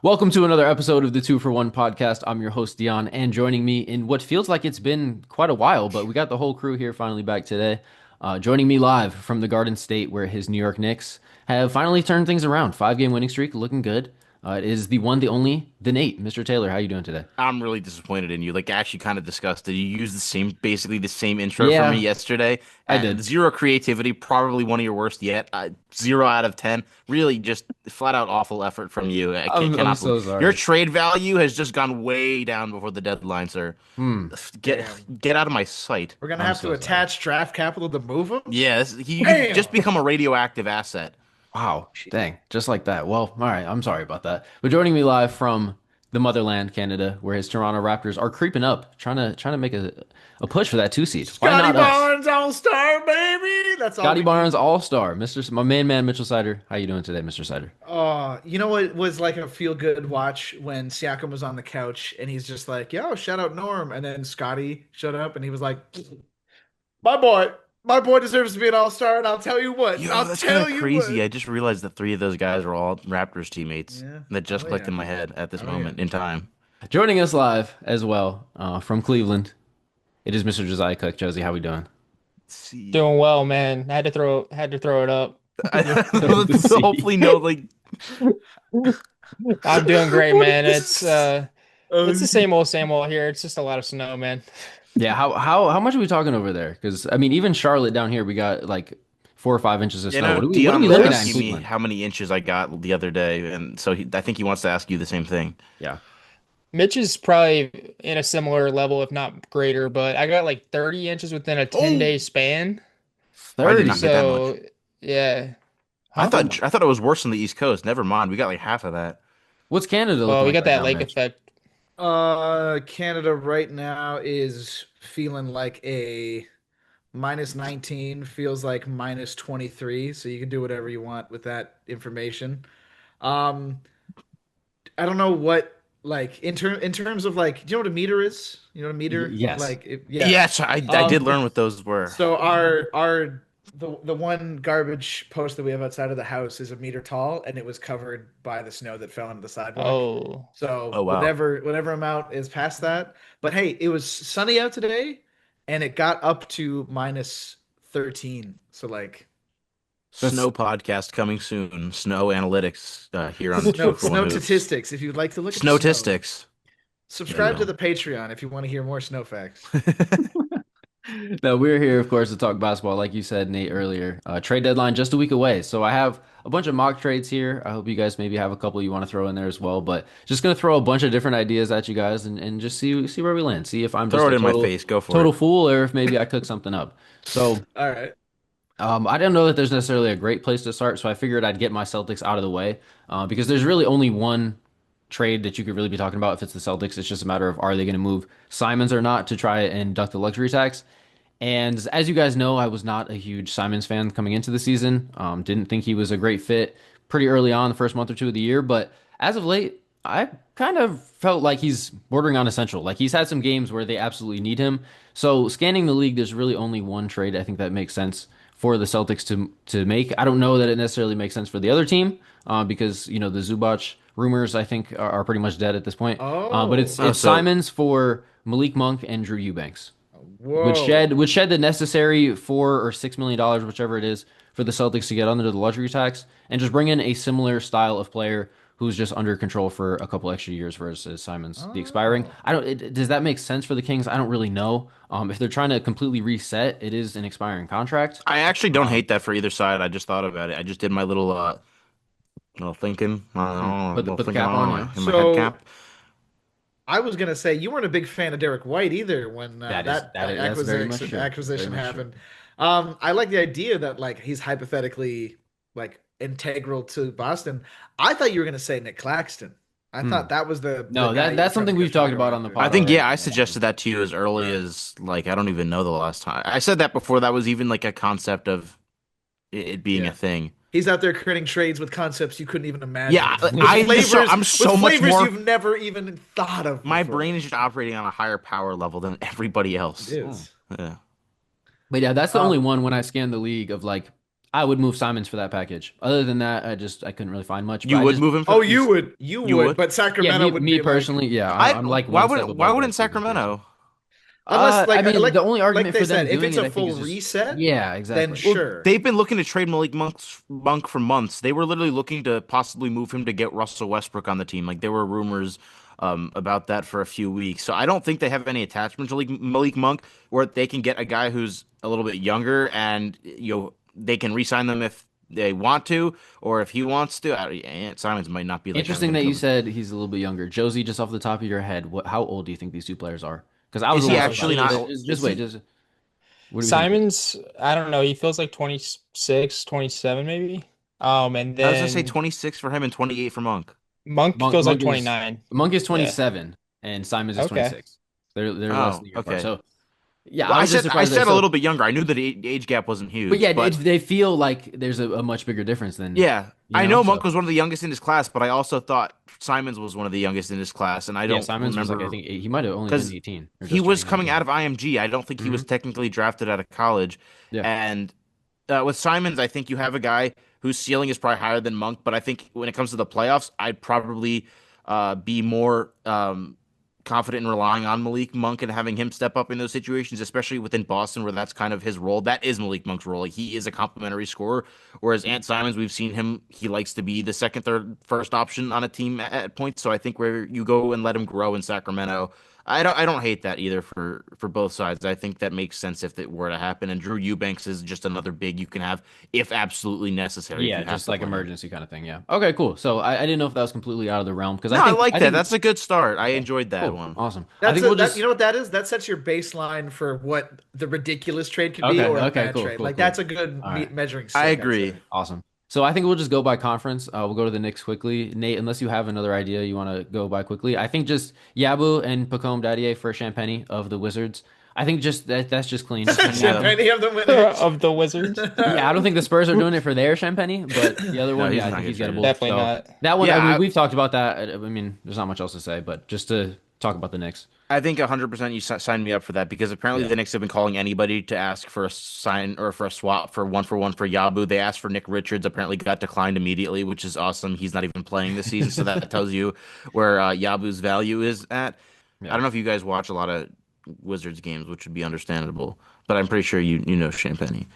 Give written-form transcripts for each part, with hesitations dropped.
Welcome to another episode of the Two for One podcast. I'm your host, Dion, and joining me in what feels like it's been quite a while, but we got the whole crew here finally back today. Joining me live from the Garden State, where his New York Knicks have finally turned things around. 5 game winning streak, looking good. It is the one, the only, the Nate. Mr. Taylor, how you doing today? I'm really disappointed in you. Like, actually, kind of disgusted. You used basically the same intro for me Yeah, yesterday. I did. Zero creativity, probably one of your worst yet. 0 out of 10. Really, just flat out awful effort from you. I'm Cannot believe so your sorry. trade value has just gone way down before the deadline, sir. Hmm, Get Damn. get out of my sight. We're gonna I'm have to so sorry. attach draft capital to move him? Yes, you could just Damn. become a radioactive asset. Wow, dang, just like that. Well, all right, I'm sorry about that. But joining me live from the motherland, Canada, where his Toronto Raptors are creeping up, trying to make a push for that two seed. Why Scotty not us? Barnes All-Star, baby. That's all Scotty we need. Barnes, All Star, my main man, Mitchell Sider. How you doing today, Mr. Sider? You know what was like a feel-good watch when Siakam was on the couch and he's just like, yo, shout out Norm. And then Scotty showed up and he was like, my boy, my boy deserves to be an all-star, and I'll tell you what, Yo, I'll that's kind tell of you crazy. what. I just realized that three of those guys were all Raptors teammates. Yeah. That just Oh clicked yeah. in my head at this Oh yeah. moment in time. Joining us live as well from Cleveland, it is Mr. Josiah Cook. Josie, how we doing? Let's see. Doing well, man. Had to throw it up. The So sea. hopefully no like I'm doing great, What man. is this? It's the same old here. It's just a lot of snow, man. Yeah, how much are we talking over there? Because I mean, even Charlotte down here, we got like 4 or 5 inches of you snow. know What are Dion we was looking at in asking me Cleveland? how many inches I got the other day, and so I think he wants to ask you the same thing. Yeah, Mitch is probably in a similar level, if not greater, but I got like 30 inches within a 10-day Oh, span. I did 30. not get that much. So, yeah. I Huh? Oh thought my. I thought it was worse on the East Coast. Never mind, we got like half of that. What's Canada Well, looking we like got right that now, lake Mitch? effect. Canada right now is feeling like a minus 19, feels like minus 23, so you can do whatever you want with that information. Um, I don't know what like in terms of like, do you know what a meter is? You know what a meter? Yes. Like yeah. Yes, I did Um, learn what those were. so our the one garbage post that we have outside of the house is a meter tall, and it was covered by the snow that fell into the sidewalk. Oh, So Oh wow. whatever amount is past that. But hey, it was sunny out today and it got up to minus 13. So like That's Snow podcast coming soon. Snow analytics here on Two for One snow Hoops. statistics if you'd like to look at the snow. Snowtistics. There we Subscribe to go. the Patreon if you want to hear more snow facts. no, we're here, of course, to talk basketball, like you said, Nate, earlier. Trade deadline just a week away. So I have a bunch of mock trades here. I hope you guys maybe have a couple you want to throw in there as well. But just gonna throw a bunch of different ideas at you guys and just see where we land. See if I'm Throw just it a in my total face. Go for total it. fool or if maybe I cook something up. So All right. I don't know that there's necessarily a great place to start, so I figured I'd get my Celtics out of the way because there's really only one trade that you could really be talking about if it's the Celtics. It's just a matter of are they going to move Simons or not to try and duck the luxury tax. And as you guys know, I was not a huge Simons fan coming into the season. Didn't think he was a great fit pretty early on, the first month or two of the year. But as of late, I kind of felt like he's bordering on essential. Like he's had some games where they absolutely need him. So scanning the league, there's really only one trade I think that makes sense for the Celtics to make. I don't know that it necessarily makes sense for the other team because you know the Zubac rumors I think are pretty much dead at this point. But it's Oh, Oh, it's so Simons for Malik Monk and Drew Eubanks would shed whoa. would shed the necessary $4 or $6 million, whichever it is, for the Celtics to get under the luxury tax and just bring in a similar style of player who's just under control for a couple extra years versus Simons the expiring. Oh. I don't. Does that make sense for the Kings? I don't really know. If they're trying to completely reset, it is an expiring contract. I actually don't Um, hate that for either side. I just thought about it. I just did my little thinking, little put the thinking cap on, yeah. in my head So cap. I was gonna say you weren't a big fan of Derek White either when That's very much true. Very acquisition much true. happened. I like the idea that like he's hypothetically like integral to Boston. I thought you were gonna say Nick Claxton. I Hmm. thought that was the No, guy you were that's trying to something get we've talked Chicago about on the after. I pod think already. yeah, I suggested that to you as early Right. as like I don't even know the last time. I said that before that was even like a concept of it being a Yeah. thing. He's out there creating trades with concepts you couldn't even Yeah, imagine, I'm with so much flavors more. you've never even thought of My before. brain is just operating on a higher power level than everybody It else. Hmm. is. Yeah. But yeah, that's the only Um, one when I scan the league of like I would move Simons for that package. Other than that, I couldn't really find much. But You I would just move him for Oh, you, you you would, would. but yeah, Sacramento would me be like, personally, yeah, I I'm like why one step wouldn't why above wouldn't that situation. Sacramento? unless I mean, like the only like argument they for them said, if doing it's it, a I think, full is just reset, yeah, then exactly. Well, sure. they've been looking to trade Monk for months. They were literally looking to possibly move him to get Russell Westbrook on the team. Like there were rumors about that for a few weeks. So I don't think they have any attachment to Malik Monk, where they can get a guy who's a little bit younger and they can re-sign them if they want to, or if he wants to. Simons might not be like ever Interesting going to that you come. said he's a little bit younger. Josie, just off the top of your head, how old do you think these two players are? Because I was Is he almost actually surprised. not? Jeez. Just Is wait, he? just what do you think? Simons, I don't know. He feels like 26, 27 maybe. And I was gonna say then 26 for him and 28 for Monk. Monk Monk feels like Monk is 29. Monk is Yeah. 27 and Simons is Okay. 26. They're less Oh, than a year apart. okay. So yeah, Well, I was just I surprised there. said a So little bit younger. I knew that the age gap wasn't but yeah, huge, but they feel like there's a much bigger difference than yeah, I know so Monk was one of the youngest in his class, but I also thought Simons was one of the youngest in his class, and I yeah, don't Simons was like I remember think he might have only been because 18 or he just was turning coming 19. out of IMG. I don't think he Hmm. was technically drafted out of college, Yeah. and with Simons, I think you have a guy whose ceiling is probably higher than Monk, but I think when it comes to the playoffs, I'd probably be more confident in relying on Malik Monk and having him step up in those situations, especially within Boston, where that's kind of his role. That is Malik Monk's role. Like, he is a complimentary scorer, whereas Ant Simons, we've seen him, he likes to be the second, third, first option on a team at points. So I think where you go and let him grow in Sacramento, I don't hate that either for both sides. I think that makes sense if it were to happen. And Drew Eubanks is just another big you can have if absolutely necessary if Yeah, you have just to like play him. emergency kind of thing. Yeah. Okay, cool. So I didn't know if that was completely out of the realm because No, I like I that. think That's a good start. I okay, enjoyed that cool, one. awesome. I That's think we'll that. You just know what that is? That sets your baseline for what the ridiculous trade could be okay, or a okay, bad cool, trade. cool, Like cool. that's a good All right, measuring I stick, I'd agree. say. awesome. So I think we'll just go by conference. We'll go to the Knicks quickly. Nate, unless you have another idea you want to go by quickly, I think just Yabu and Pacome Dadier for Champagny of the Wizards. I think just that's just clean. Just gonna have Yeah. them. Champagne of the winners. Of the Wizards. Yeah, I don't think the Spurs are doing it for their Champagny, but the other No, one, he's yeah, I not think get he's traded. gettable. Definitely So not. that one, I mean, Yeah, we've talked about that. I mean, there's not much else to say, but just to talk about the Knicks. I think 100% you signed me up for that because apparently Yeah. the Knicks have been calling anybody to ask for a sign or for a swap for one for Yabu. They asked for Nick Richards, apparently got declined immediately, which is awesome. He's not even playing this season, so that tells you where Yabu's value is at. I Yeah. don't know if you guys watch a lot of Wizards games, which would be understandable, but I'm pretty sure you know Champagne.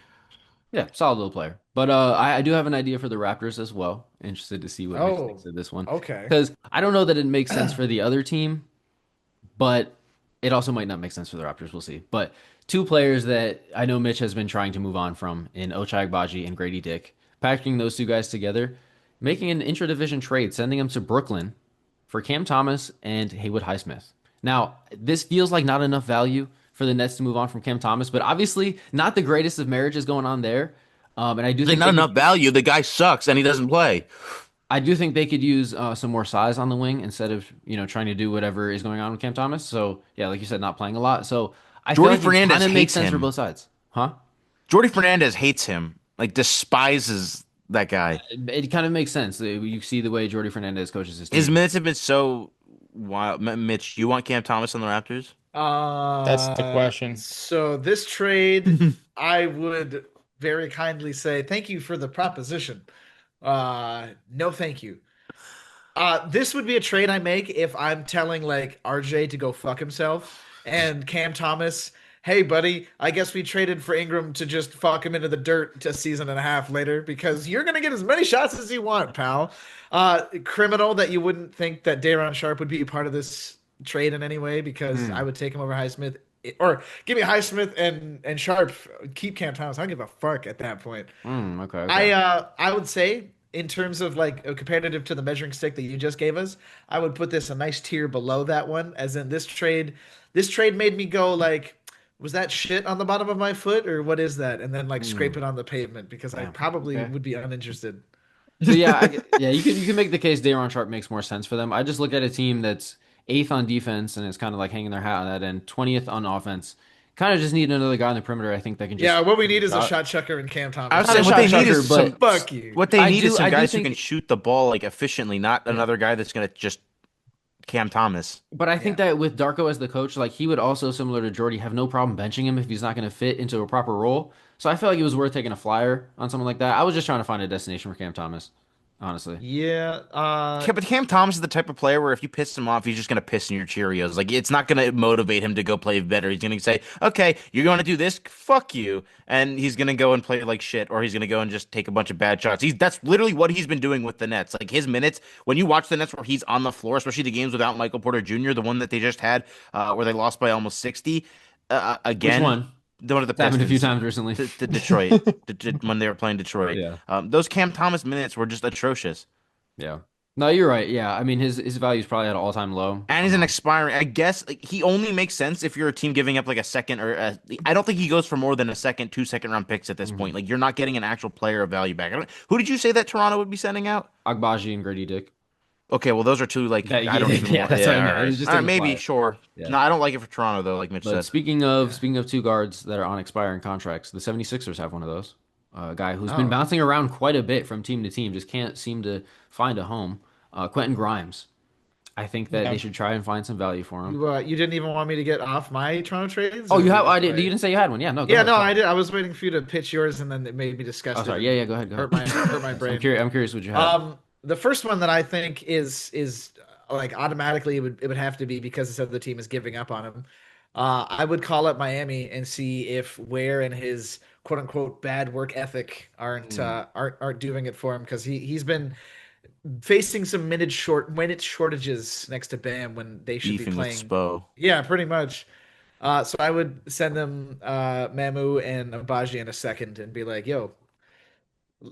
Yeah, solid little player. But I do have an idea for the Raptors as well. Interested to see what Mitch thinks Oh, of this one. okay. Because I don't know that it makes sense for the other team, but it also might not make sense for the Raptors. We'll see. But two players that I know Mitch has been trying to move on from in Ochai Agbaji and Grady Dick, packing those two guys together, making an intra-division trade, sending them to Brooklyn for Cam Thomas and Haywood Highsmith. Now, this feels like not enough value for the Nets to move on from Cam Thomas, but obviously not the greatest of marriages going on there. And I do Like think not they could enough use value. The guy sucks and he doesn't play. I do think they could use some more size on the wing instead of trying to do whatever is going on with Cam Thomas. So yeah, like you said, not playing a lot. So I feel Jordy like it kind Fernandez of makes hates sense for him. both sides, huh? Jordy Fernandez hates him. Like despises that guy. It kind of makes sense. You see the way Jordy Fernandez coaches his His team. minutes have been so wild. Mitch, you want Cam Thomas on the Raptors? That's the question. So this trade, I would very kindly say thank you for the proposition. No, thank you. This would be a trade I make if I'm telling like RJ to go fuck himself and Cam Thomas, hey buddy, I guess we traded for Ingram to just fuck him into the dirt a season and a half later because you're gonna get as many shots as you want, pal. Criminal that you wouldn't think that Dayron Sharp would be part of this trade in any way because I Hmm. would take him over Highsmith or give me Highsmith and Sharp, keep Cam Thomas. I don't give a fuck at that point. Okay, okay. I would say in terms of like a comparative to the measuring stick that you just gave us, I would put this a nice tier below that one. As in this trade made me go like, was that shit on the bottom of my foot or what is that? And then like scrape Hmm. it on the pavement because I Damn. probably Okay. would be uninterested. So yeah, yeah, you can make the case Dayron Sharp makes more sense for them. I just look at a team that's eighth on defense and is kind of like hanging their hat on that end, 20th on offense. Kind of just need another guy on the perimeter. I think that can Yeah, just what we shoot need is a shot. shot chucker and Cam I Thomas. was Not a saying what shot they need chucker, is some. but Fuck you. What they need is I some do guys who think can shoot the ball like efficiently, not Yeah. another guy that's gonna just Cam Thomas. But I Yeah. think that with Darko as the coach, like he would also, similar to Jordy, have no problem benching him if he's not going to fit into a proper role. So I feel like it was worth taking a flyer on something like that. I was just trying to find a destination for Cam Thomas, honestly. Yeah. But Cam Thomas is the type of player where if you piss him off, he's just gonna piss in your Cheerios. Like it's not gonna motivate him to go play better. He's gonna say, "Okay, you're going to do this. Fuck you," and he's gonna go and play like shit, or he's gonna go and just take a bunch of bad shots. That's literally what he's been doing with the Nets. Like his minutes when you watch the Nets where he's on the floor, especially the games without Michael Porter Jr., the one that they just had, where they lost by almost 60. Which Again, one? the one of the It's happened a few Pistons times recently. to Detroit, when they were playing Detroit. Yeah. Those Cam Thomas minutes were just atrocious. Yeah. No, you're right. Yeah. I mean, his value is probably at an all-time low. And he's an expiring. I guess like, he only makes sense if you're a team giving up like a second I don't think he goes for more than a second, 2 second round picks at this Mhm. point. Like you're not getting an actual player of value back. Who did you say that Toronto would be sending out? Agbaji and Grady Dick. Okay, well those are two like That, I yeah, don't even yeah, want. that's what I Yeah, meant. I was just all right, taking a maybe flyer. sure. Yeah. No, I don't like it for Toronto though, like Mitch But said. Yeah. speaking of two guards that are on expiring contracts, the 76ers have one of those. A guy who's been Oh. bouncing around quite a bit from team to team, just can't seem to find a home. Quentin Grimes. I think that they Yeah. should try and find some value for him. You didn't even want me to get off my Toronto trades, Oh, or you is it have? I just did. You my? didn't say you had one. Yeah, no, go Yeah, ahead. no, I Sorry. did. I was waiting for you to pitch yours, and then it made me Oh, disgusted sorry. Yeah, and yeah. Go ahead. Go ahead. hurt my I'm brain. curious. I'm curious what you had. The first one that I think is like automatically it would have to be because this other team is giving up on him. I would call up Miami and see if Ware and his quote unquote bad work ethic Mm, aren't doing it for him because he's been facing some minute shortages next to Bam when they should be Beefing with playing. Spo. Yeah, pretty much. So I would send them Mamu and Abaji in a second and be like, "Yo,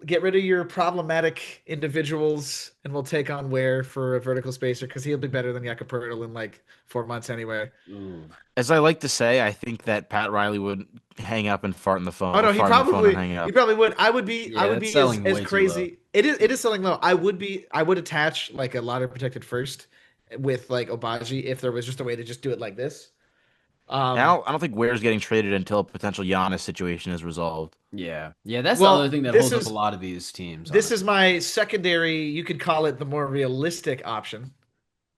get rid of your problematic individuals, and we'll take on Ware for a vertical spacer because he'll be better than Yakapurtle in like 4 months anyway." ooh. As I like to say, I think that Pat Riley would hang up and Oh no, fart in the phone and hang he up. probably would. I Yeah, would that's be selling as way too low. crazy. It is selling low. I would attach like a lottery protected first with like Obaji if there was just a way to just do it like this. And Um, I don't think Ware's getting traded until a potential Giannis situation is resolved. Yeah, yeah. That's the other well, thing that this holds up a is lot of these teams, this is honestly. my secondary. You could call it the more realistic option,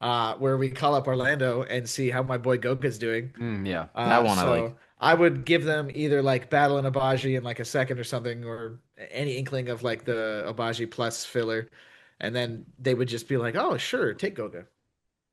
where we call up Orlando and see how my boy Goka's doing. Yeah. That one I like. So I would give them either like Battle and Abaji in like a second or something, or any inkling of like the Abaji plus filler, and then they would just be like, "Oh, sure, take Goga,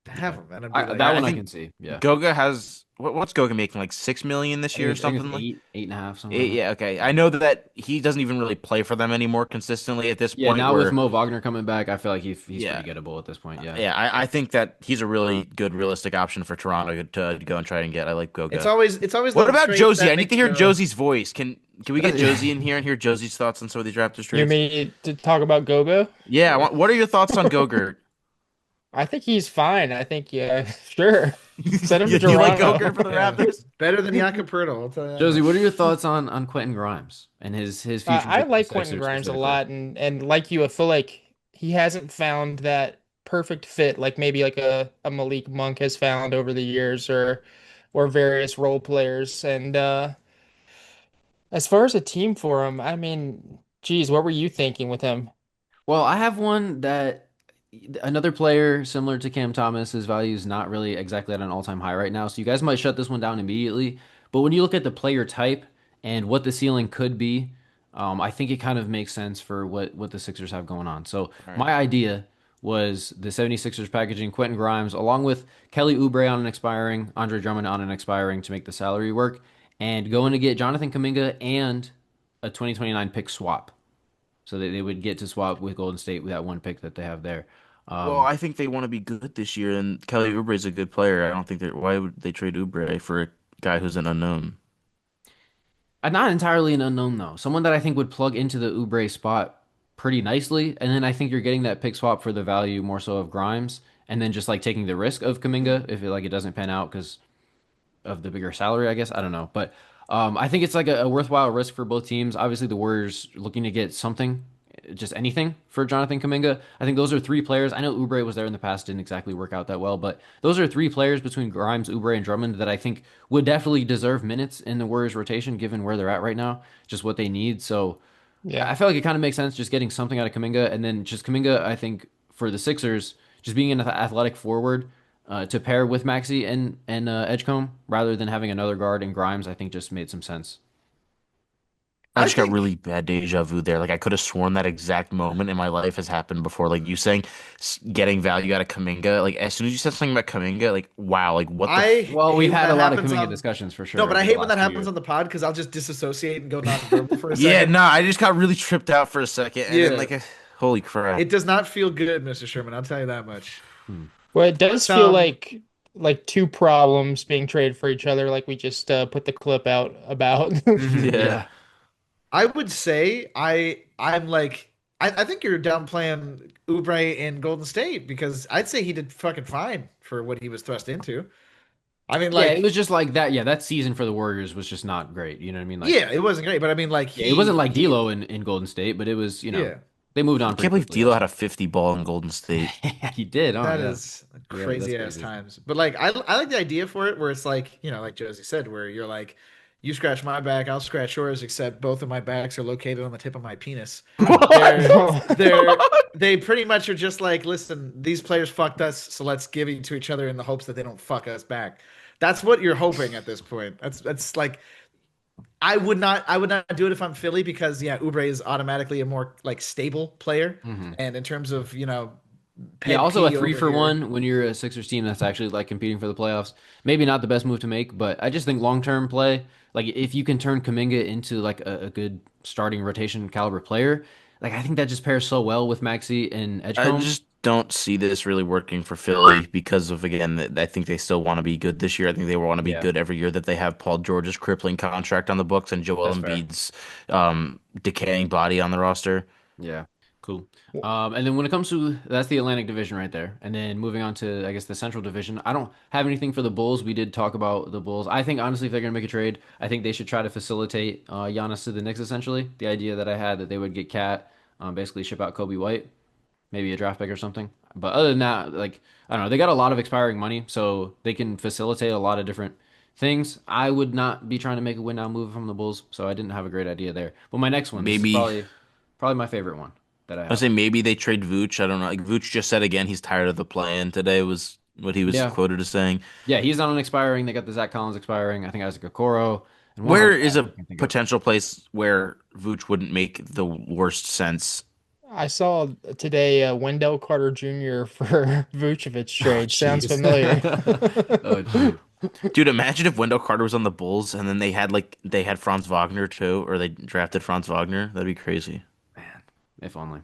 have Yeah. him," and I'd be like, That I one I think can see. Yeah. Goga has what's Goga making like 6 million this year or I think it's something like. eight, eight and a half, something like that. Yeah, okay. I know that he doesn't even really play for them anymore consistently at this Yeah, point. now with Where Mo Wagner coming back, I feel like he's yeah, pretty gettable at this point. Yeah. yeah, I think that he's a really good realistic option for Toronto to go and try and get. I like Goga. it's always What the about trades Josie? that I need make to you hear go. Josie's voice. Can we get Josie in here and hear Josie's thoughts on some of these Raptors You trades? mean to talk about Gogo? Yeah, what are your thoughts on Gogurt? I think he's fine. I think, yeah, sure. Send him to You like Toronto. Gogurt for the Yeah, Raptors? better than Yakapurtle, I'll tell you that Josie, much. what are your thoughts on Quentin Grimes and his future I with the like Quentin Sixers Grimes a specifically? lot, and like you, I feel like he hasn't found that perfect fit, like maybe like a Malik Monk has found over the years, or various role players. And as far as a team for him, I mean, geez, what were you thinking with him? Well, I have one that another player similar to Cam Thomas, his value is not really exactly at an all-time high right now. So you guys might shut this one down immediately. But when you look at the player type and what the ceiling could be, I think it kind of makes sense for what the Sixers have going on. So All right. my idea was the 76ers packaging Quentin Grimes along with Kelly Oubre on an expiring, Andre Drummond on an expiring to make the salary work, and going to get Jonathan Kuminga and a 2029 pick swap. So they would get to swap with Golden State with that one pick that they have there. Well, Um, I think they want to be good this year, and Kelly Oubre is a good player. I don't think that why would they trade Oubre for a guy who's an unknown? not entirely an unknown though. Someone that I think would plug into the Oubre spot pretty nicely, and then I think you're getting that pick swap for the value more so of Grimes, and then just like taking the risk of Kuminga if it doesn't pan out because of the bigger salary, I guess. I don't know, but I think it's like a worthwhile risk for both teams. Obviously, the Warriors looking to get something, just anything for Jonathan Kuminga. I think those are three players. I know Oubre was there in the past, didn't exactly work out that well, but those are three players between Grimes, Oubre, and Drummond that I think would definitely deserve minutes in the Warriors rotation given where they're at right now, just what they need. So Yeah. I feel like it kind of makes sense just getting something out of Kuminga, and then just Kuminga. I think for the Sixers, just being an athletic forward to pair with Maxi and Edgecombe rather than having another guard in Grimes, I think just made some sense. I I just got think really bad deja vu there. Like I could have sworn that exact moment in my life has happened before. Like you saying getting value out of Kaminga. Like as soon as you said something about Kaminga, like wow, like what the I Well, we've hate when had a that lot of happens Kaminga on. discussions for No, sure but I over the hate when last that few happens years. on the pod because I'll just disassociate and go nonverbal for a Yeah, second. no, I just got really tripped out for a second, and then Yeah, like, holy crap. it does not feel good, Mr. Sherman. I'll tell you that much. Hmm. Well, it does But feel like two problems being traded for each other, like we just put the clip out about. Yeah. Yeah. I would say I'm like I think you're downplaying Oubre in Golden State because I'd say he did fucking fine for what he was thrust into. I mean, Yeah, it like, was just like that. Yeah, that season for the Warriors was just not great. You know what I mean? Like, yeah, it wasn't great, but I mean, like yeah, it wasn't like he D'Lo in Golden State, but it was, yeah, they moved I on pretty can't believe quickly, D'Lo I'd had say. a 50 ball in Golden State. He did. Oh, that yeah. is Yeah, that's crazy ass crazy. times. But like, I like the idea for it where it's like like Josie said, where you're like, you scratch my back, I'll scratch yours, except both of my backs are located on the tip of my penis. They're they're they pretty much are just like, listen, these players fucked us, so let's give it to each other in the hopes that they don't fuck us back. That's what you're hoping at this point. That's like I would not do it if I'm Philly because yeah, Oubre is automatically a more like stable player. Hmm. And in terms of, Yeah, Ped also a P three over for here. one when you're a Sixers team that's actually like competing for the playoffs. Maybe not the best move to make, but I just think long-term play, like if you can turn Kuminga into like a good starting rotation caliber player, like I think that just pairs so well with Maxey and I Edgecombe. just don't see this really working for Philly because of again I think they still want to be good this year. I think they want to be Yeah, good every year that they have Paul George's crippling contract on the books and Joel that's fair. Embiid's decaying body on the roster. Yeah, cool. And then when it comes to that's the Atlantic Division right there, and then moving on to I guess the Central Division, I don't have anything for the Bulls. We did talk about the Bulls. I think honestly, if they're gonna make a trade, I think they should try to facilitate Giannis to the Knicks. Essentially, the idea that I had that they would get Cat, basically ship out Kobe White, maybe a draft pick or something. But other than that, like I don't know, they got a lot of expiring money, so they can facilitate a lot of different things. I would not be trying to make a win now move from the Bulls, so I didn't have a great idea there. But my next one, this is Maybe probably my favorite one that I I have. say maybe they trade Vooch. I don't know. Like Vooch just said again he's tired of the play-in today was what he was Yeah, quoted as saying. yeah, he's not on expiring. They got the Zach Collins expiring. I think Isaac Okoro and one Where other is guy a I can't think of. potential place where Vooch wouldn't make the worst sense? I saw today Wendell Carter Jr. for Vucevic Oh, trade. Sounds jeez. familiar. Oh, jeez. Dude, imagine if Wendell Carter was on the Bulls and then they had Franz Wagner too, or they drafted Franz Wagner. That'd be crazy. Man, if only.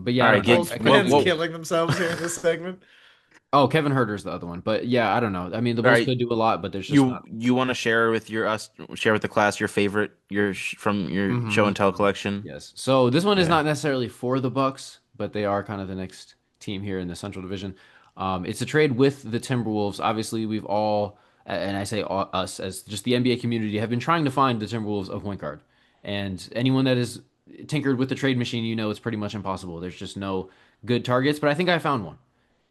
But All yeah, I right, don't know. get Bulls I couldn't what fans think. what killing themselves here in this segment. Oh, Kevin Herter's the other one. But yeah, I don't know. I mean, the all Bulls right, could do a lot, but there's just you not. you want to share with your us share with the class your favorite from your show and tell Mhm. collection? Yes. So this one is Yeah. not necessarily for the Bucks, but they are kind of the next team here in the Central Division. It's a trade with the Timberwolves. Obviously, we've all, and I say all, us as just the NBA community, have been trying to find the Timberwolves a point guard. And anyone that has tinkered with the trade machine, it's pretty much impossible. There's just no good targets, but I think I found one.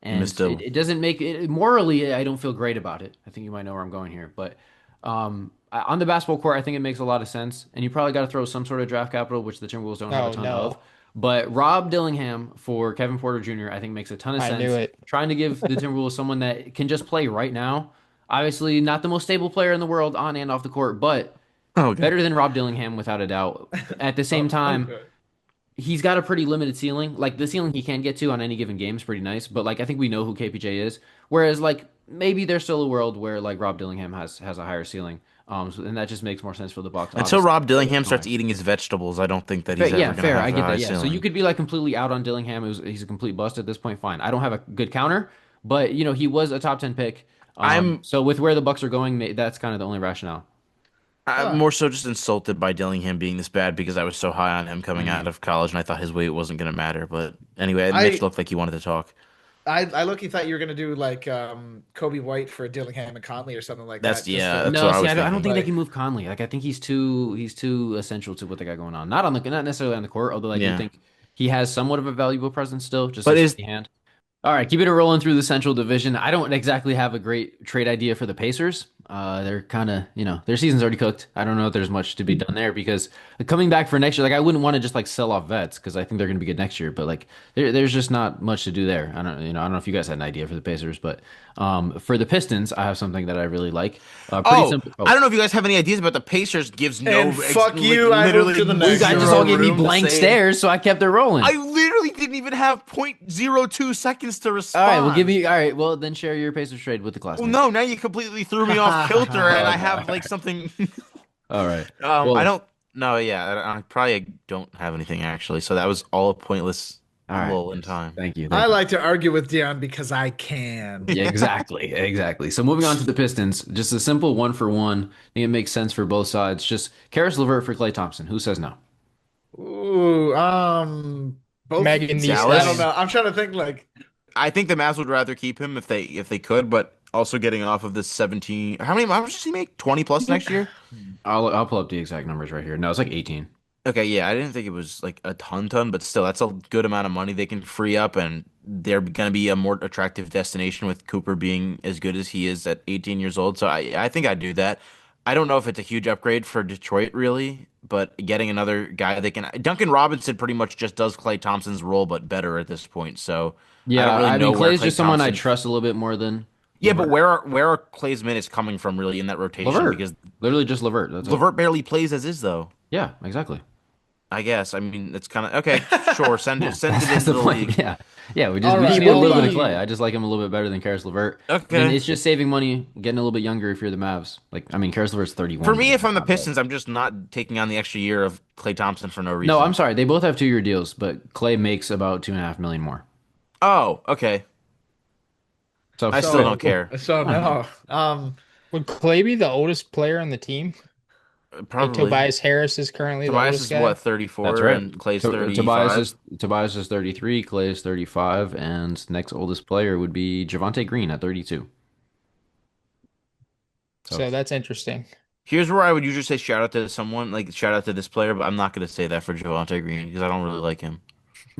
And Missed a it doesn't make it morally, I don't feel great about it. I think you might know where I'm going here. But on the basketball court, I think it makes a lot of sense. And you probably got to throw some sort of draft capital, which the Timberwolves don't have a Oh ton of. no, But Rob Dillingham for Kevin Porter Jr., I think makes a ton of I knew sense. it. Trying to give the Timberwolves someone that can just play right now. Obviously, not the most stable player in the world on and off the court, but okay. better than Rob Dillingham without a doubt. At the same Oh, time, okay. he's got a pretty limited ceiling. Like the ceiling he can get to on any given game is pretty nice, but like I think we know who KPJ is. Whereas like maybe there's still a world where like Rob Dillingham has a higher ceiling. And that just makes more sense for the Bucks, Until obviously. Rob Dillingham starts Time. eating his vegetables, I don't think that he's Yeah, ever gonna fair. I have a get that. high Yeah. So you ceiling. could be like completely out on Dillingham. He's a complete bust at this point. Fine. I don't have a good counter, but he was a top 10 pick. I'm So with where the Bucks are going, that's kind of the only rationale. I'm Huh. more so just insulted by Dillingham being this bad because I was so high on him coming out Mhm. of college and I thought his weight wasn't gonna matter. But anyway, Mitch I looked like he wanted to talk. I look. Thought you were gonna do like Kobe White for Dillingham and Conley or something like That's that, just yeah, to that's No, what I see, was I don't thinking. think they like. can move Conley. Like, I think he's too essential to what they got going on. Not necessarily on the court, although I do Yeah. think he has somewhat of a valuable presence still, just a But is steady hand. All right, keep it rolling through the Central Division. I don't exactly have a great trade idea for the Pacers. They're kind of, their season's already cooked. I don't know if there's much to be done there because coming back for next year, like I wouldn't want to just like sell off vets because I think they're going to be good next year. But like there's just not much to do there. I don't know if you guys had an idea for the Pacers, but for the Pistons, I have something that I really like. Pretty Oh, simple. I Oh, don't know if you guys have any ideas, but the Pacers gives And fuck like you, I move literally to the well, you next guys just one. all zero gave me room to blank say it. stares, so I kept it rolling. I literally didn't even have .02 seconds to All right, well, respond. all right, well, then share your Pacers trade with the Well, classmates. no, now you completely threw me off kilter, and Oh, I God. have like something. All right. I Well, don't. No, yeah, I probably don't have anything actually. So that was all a pointless all right. lull in Yes. time. Thank you. I Thank you. like to argue with Dion because I can. Yeah, exactly. Exactly. So moving on to the Pistons, just a simple one for one. I think it makes sense for both sides. Just Karis LeVert for Klay Thompson. Who says no? Ooh, both. Megan Thee I don't Dallas. Stallion. know. I'm trying to think like I think the Mavs would rather keep him if they could, but also getting off of this 17. How much does he make? 20 plus next year? I'll pull up the exact numbers right here. No, it's like 18. Okay, yeah, I didn't think it was like a ton, but still, that's a good amount of money they can free up, and they're going to be a more attractive destination with Cooper being as good as he is at 18 years old. So I think I'd do that. I don't know if it's a huge upgrade for Detroit, really, but getting another guy they can. Duncan Robinson pretty much just does Klay Thompson's role, but better at this point. So I don't Yeah, really I know mean where Clay's Klay just someone I Thompson. trust a little bit more than Yeah, but LeVert. where are Clay's minutes coming from really in that rotation? LeVert. Because Literally just LeVert. That's it. LeVert barely plays as is though. Yeah, exactly. I guess. I mean, it's kind of okay. Sure, Yeah, send that's, it that's into the the point. league. Yeah. Yeah, all we just right. need a Well, little bit of look, Clay. I just like him a little bit better than Karis LeVert. And Okay. it's just saving money, getting a little bit younger if you're the Mavs. Like, I mean, Karis LeVert's For 31. me, if I'm the Not bad. Pistons, I'm just not taking on the extra year of Klay Thompson for no No, reason. I'm sorry. They both have 2-year deals, but Clay makes about 2.5 million more. Oh, okay. So I still yeah, don't so care. so no. Would Clay be the oldest player on the team? Like Probably. Tobias Harris is currently the Tobias oldest is what, guy. that's 34 right. and Clay's Tobias 35. is 33, Clay is 35, and next oldest player would be Javante Green at 32. So So that's interesting. Here's where I would usually say shout out to someone, like shout out to this player, but I'm not going to say that for Javante Green because I don't really like him.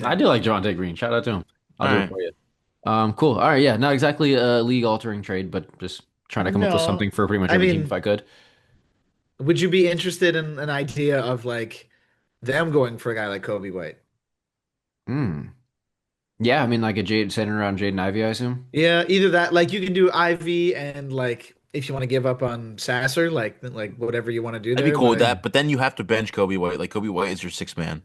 I do like Javante Green. Shout out to him. I'll All do it right. for you. Cool. All right, yeah, not exactly a league altering trade, but just trying to come up with No. something for pretty much I every team if mean, I could. would you be interested in an idea of like them going for a guy like Kobe White? Hmm. Yeah, I mean like a Jade centered around Jaden Ivey, I assume. Yeah, either that, like you can do Ivy and like if you want to give up on Sasser, like whatever you want to do I'd be there, cool with like that, but then you have to bench Kobe White. Like Kobe White is your sixth man.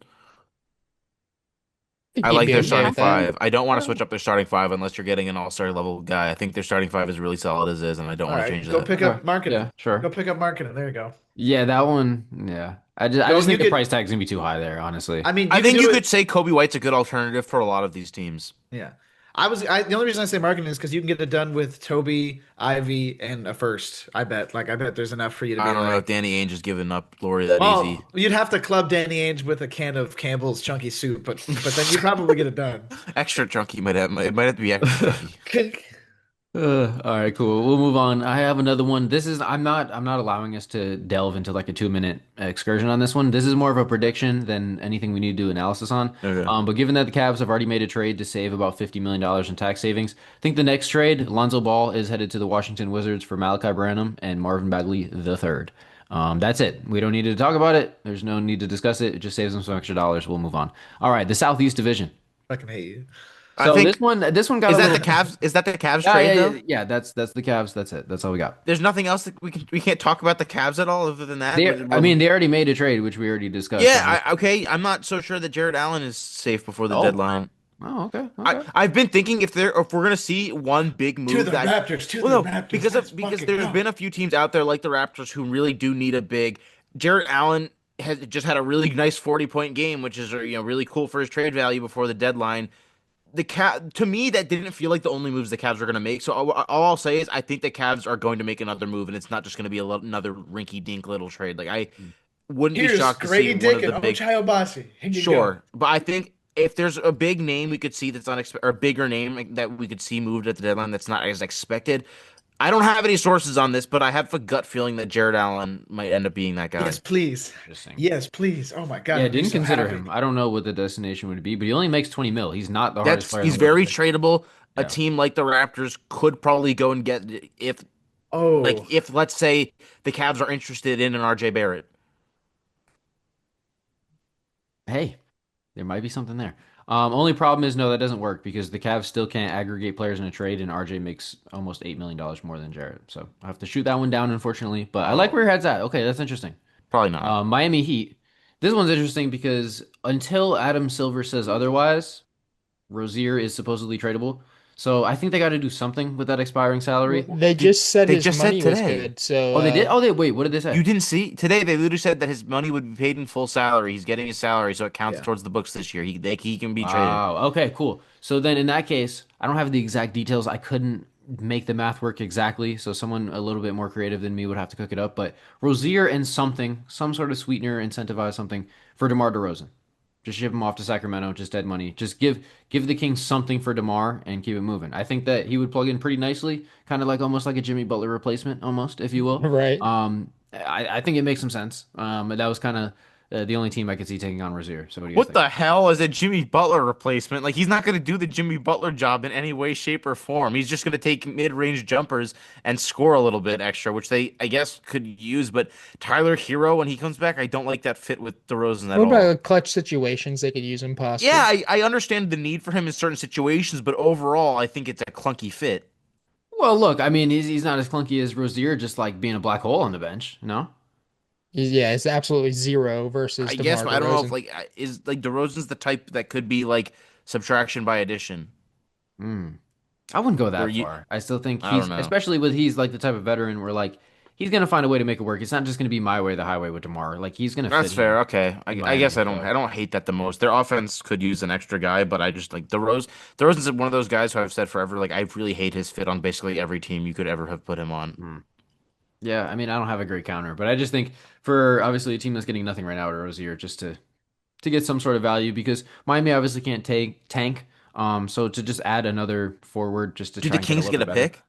I think I he'd like be their You okay starting with have that. to. five. I don't want to Well, switch up their starting five unless you're getting an all-star level guy. I think their starting five is really solid as is, and I don't all want to right, change go that. pick okay. up marketing. Yeah, sure. Go pick up marketing. There you go. Yeah, that one. Yeah, I Go, just you think the could. price tag's gonna be too high there, honestly. I mean, I you could think do you it. could say Kobe White's a good alternative for a lot of these teams. Yeah. The only reason I say marketing is because you can get it done with Toby, Ivy, and a first. I bet. Like, I bet there's enough for you to I be don't know if like, Danny Ainge is giving up Laurie that easy. well, you'd have to club Danny Ainge with a can of Campbell's chunky soup, but then you probably get it done. Extra chunky it might have to be extra chunky. All right, cool. We'll move on. I have another one. I'm not allowing us to delve into like a 2-minute excursion on this one. This is more of a prediction than anything we need to do analysis on. Okay. But given that the Cavs have already made a trade to save about $50 million in tax savings, I think the next trade, Lonzo Ball is headed to the Washington Wizards for Malachi Branham and Marvin Bagley the third. That's it. We don't need to talk about it. There's no need to discuss it. It just saves them some extra dollars. We'll move on. All right, the Southeast Division. Fucking hate you. I So think this one got a is that the little. Cavs? Is that the Cavs Yeah, trade yeah, though? yeah, yeah. That's the Cavs. That's it. That's all we got. There's nothing else that we can't talk about the Cavs at all other than that. I mean, they already made a trade, which we already discussed. Yeah, okay. I'm not so sure that Jared Allen is safe before the Oh, deadline. oh, okay, okay. I've been thinking if we're gonna see one big To move the that Raptors, to well the no Raptors. Let's because fucking there's go. been a few teams out there like the Raptors who really do need a big. Jared Allen has just had a really nice 40-point game, which is really cool for his trade value before the deadline. To me that didn't feel like the only moves the Cavs were going to make. So all I'll say is I think the Cavs are going to make another move, and it's not just going to be another rinky-dink little trade. Like I wouldn't be Here's shocked to see Grady one Dick of and the big. Ochai Obasi. Here you go. Sure, but I think if there's a big name we could see that's unexpected, or a bigger name that we could see moved at the deadline that's not as expected. I don't have any sources on this, but I have a gut feeling that Jared Allen might end up being that guy. Yes, please. Interesting. Yes, please. Oh my God, Yeah, I'd be didn't so consider happy. him. I don't know what the destination would be, but he only makes 20 mil. He's not the hardest player in He's the league. very tradable. A Yeah. team like the Raptors could probably go and get if Oh, Like if let's say the Cavs are interested in an RJ Barrett. Hey, there might be something there. Only problem is no, that doesn't work because the Cavs still can't aggregate players in a trade, and RJ makes almost $8 million more than Jarrett. So I have to shoot that one down, unfortunately. But I like where Oh, your head's at. Okay, that's interesting. probably not. Miami Heat. This one's interesting because until Adam Silver says otherwise, Rozier is supposedly tradable. So I think they got to do something with that expiring Well, salary. they Dude, just said they his just said money was today. good, so Oh, they did. Oh, they wait. What did they You say? didn't see today. They literally said that his money would be paid in full salary. He's getting his salary, so it counts yeah. towards the books this year. He can be traded. Wow. Okay, cool. So then in that case, I don't have the exact details. I couldn't make the math work exactly. So someone a little bit more creative than me would have to cook it up. But Rozier and something, some sort of sweetener, incentivize something for DeMar DeRozan. Just ship him off to Sacramento, just dead money. Just give the Kings something for DeMar and keep it moving. I think that he would plug in pretty nicely, kind of like almost like a Jimmy Butler replacement, almost, if you will. right. I think it makes some sense. And that was kind of the only team I could see taking on Rozier. So what do you guys What think? the hell is a Jimmy Butler replacement? Like he's not going to do the Jimmy Butler job in any way, shape, or form. He's just going to take mid-range jumpers and score a little bit extra, which they, I guess, could use. But Tyler Hero, when he comes back, I don't like that fit with DeRozan at What about all. clutch situations they could use him Yeah, possibly? I understand the need for him in certain situations, but overall, I think it's a clunky fit. Well, look, I mean, he's not as clunky as Rozier, just like being a black hole on the bench, no? Yeah, it's absolutely zero versus I guess, DeMar but I don't know if DeRozan. like is like DeRozan's the type that could be like subtraction by addition, Hmm. I wouldn't go where that you, far. I still think I don't he's, know. especially with he's like the type of veteran where like he's gonna find a way to make it work. It's not just gonna be my way, the highway with DeMar. Like he's gonna fit That's fair. Okay. in I guess Miami. I So don't hate that the most. Their offense could use an extra guy, but I just like DeRozan's one of those guys who I've said forever, like I really hate his fit on basically every team you could ever have put him on. hmm. Yeah, I mean, I don't have a great counter, but I just think for obviously a team that's getting nothing right now at Rozier, just to get some sort of value because Miami obviously can't take tank. So to just add another forward just to Do try the and get a Kings little get bit a better. pick?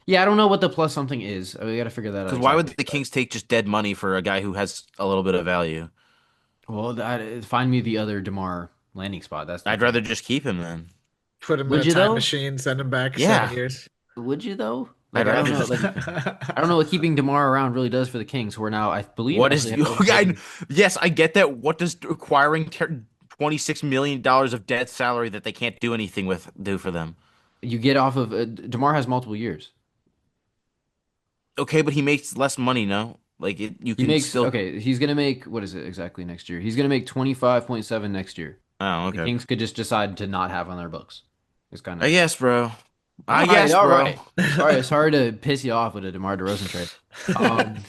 Yeah, I don't know what the plus something is. We got to figure that out Because why would exactly. the But Kings take just dead money for a guy who has a little bit of value? well, find me the other DeMar landing spot. That's the I'd thing. rather just keep him then. Put him in Would a you time though? machine, send him back seven Yeah, years. Would you though? I'd Like I don't rather know. just Like I don't know what keeping DeMar around really does for the Kings, who are now I believe what actually is have over 30. yes, I get that. What does acquiring $26 million of dead salary that they can't do anything with do for them? You get off of DeMar has multiple years. Okay, but he makes less money, no? You He can makes still. okay. He's gonna make what is it exactly next year? He's gonna make 25.7 next year. Oh, The okay. Kings could just decide to not have on their books. It's kind I of guess, bro. all I right, guess, all bro. right. Sorry to piss you off with a DeMar DeRozan trade. Um,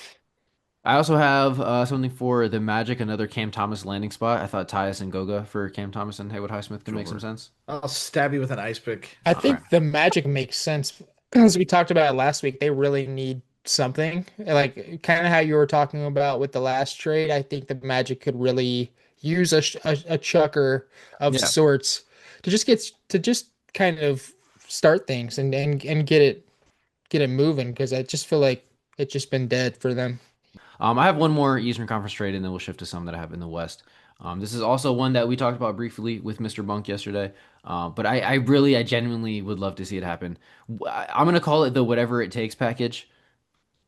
I also have something for the Magic, another Cam Thomas landing spot. I thought Tyus and Goga for Cam Thomas and Haywood Highsmith could make some Sure. sense. I'll stab you with an ice pick. I All right. think the Magic makes sense as we talked about last week. They really need something like kind of how you were talking about with the last trade. I think the Magic could really use a chucker of Yeah. sorts to just kind of start things and get it moving because I just feel like it's just been dead for them. I have one more Eastern Conference trade, and then we'll shift to some that I have in the West. This is also one that we talked about briefly with Mr. Bunk yesterday. But I genuinely would love to see it happen. I'm gonna call it the whatever it takes package